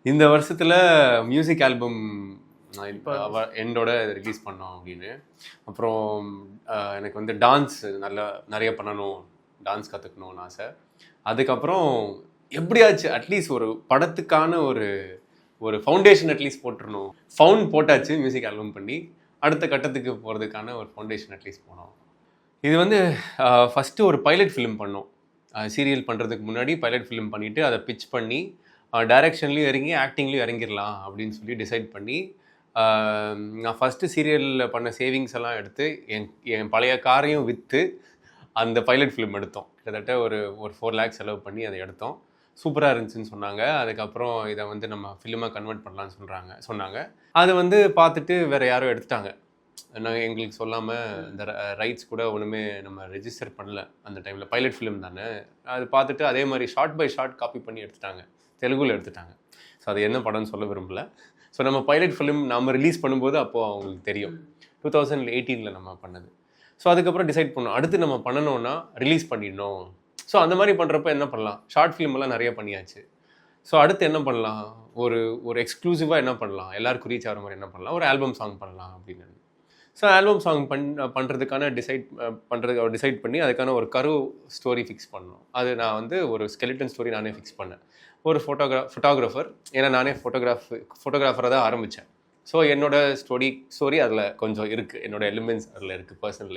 இந்த வருஷத்தில் music album என்னோட ரிலீஸ் பண்ணோம் அப்படின்னு. அப்புறம் எனக்கு வந்து டான்ஸ் நிறைய பண்ணணும், டான்ஸ் கற்றுக்கணும்னு ஆசை. அதுக்கப்புறம் எப்படியாச்சு அட்லீஸ்ட் ஒரு படத்துக்கான ஒரு ஃபவுண்டேஷன் அட்லீஸ்ட் போட்டுருணும். போட்டாச்சு மியூசிக் ஆல்பம் பண்ணி. அடுத்த கட்டத்துக்கு போகிறதுக்கான ஒரு ஃபவுண்டேஷன் அட்லீஸ்ட் போனோம். இது வந்து ஃபஸ்ட்டு ஒரு பைலட் ஃபிலிம் பண்ணோம். சீரியல் பண்ணுறதுக்கு முன்னாடி பைலட் ஃபிலிம் பண்ணிவிட்டு அதை பிச் பண்ணி டைரக்ஷன்லேயும் இறங்கி ஆக்டிங்லேயும் இறங்கிடலாம் அப்படின்னு சொல்லி டிசைட் பண்ணி நான் ஃபஸ்ட்டு சீரியலில் பண்ண சேவிங்ஸ் எல்லாம் எடுத்து என் பழைய காரையும் விற்று அந்த பைலட் ஃபிலிம் எடுத்தோம். கிட்டத்தட்ட ஒரு 4 lakhs செலவு பண்ணி அதை எடுத்தோம். சூப்பராக இருந்துச்சுன்னு சொன்னாங்க. அதுக்கப்புறம் இதை வந்து நம்ம ஃபிலிமாக கன்வெர்ட் பண்ணலான்னு சொன்னாங்க. அதை வந்து பார்த்துட்டு வேறு யாரும் எடுத்துட்டாங்க. நாங்கள் எங்களுக்கு சொல்லாமல் இந்த ரைட்ஸ் கூட ஒன்றுமே நம்ம ரெஜிஸ்டர் பண்ணல அந்த டைமில். பைலட் ஃபிலிம் தானே, அது பார்த்துட்டு அதே மாதிரி ஷார்ட் பை ஷார்ட் காப்பி பண்ணி எடுத்துட்டாங்க, தெலுங்குல எடுத்துட்டாங்க. ஸோ அது என்ன படம்னு சொல்ல விரும்பல. ஸோ நம்ம பைலட் ஃபிலிம் நம்ம ரிலீஸ் பண்ணும்போது அப்போது அவங்களுக்கு தெரியும், 2018 நம்ம பண்ணது. ஸோ அதுக்கப்புறம் டிசைட் பண்ணோம், அடுத்து நம்ம பண்ணணும்னா ரிலீஸ் பண்ணிடணும். ஸோ அந்த மாதிரி பண்ணுறப்ப என்ன பண்ணலாம், ஷார்ட் ஃபிலிமெல்லாம் நிறைய பண்ணியாச்சு. ஸோ அடுத்து என்ன பண்ணலாம், ஒரு எக்ஸ்க்ளூசிவாக என்ன பண்ணலாம், எல்லாருக்கும் ரீச் ஆகிற மாதிரி என்ன பண்ணலாம், ஒரு ஆல்பம் சாங் பண்ணலாம் அப்படின்னு. ஸோ ஆல்பம் சாங் பண்ணுறதுக்கான டிசைட் பண்ணி அதுக்கான ஒரு ஸ்டோரி ஃபிக்ஸ் பண்ணோம். அது நான் வந்து ஒரு ஸ்கெலிட்டன் ஸ்டோரி நானே ஃபிக்ஸ் பண்ணேன். ஒரு ஃபோட்டோகிராஃபர், ஏன்னா நானே ஃபோட்டோகிராஃபராக தான் ஆரம்பித்தேன். ஸோ என்னோட ஸ்டோரி அதில் கொஞ்சம் இருக்குது, என்னோட எலிமெண்ட்ஸ் அதில் இருக்குது பர்சனல்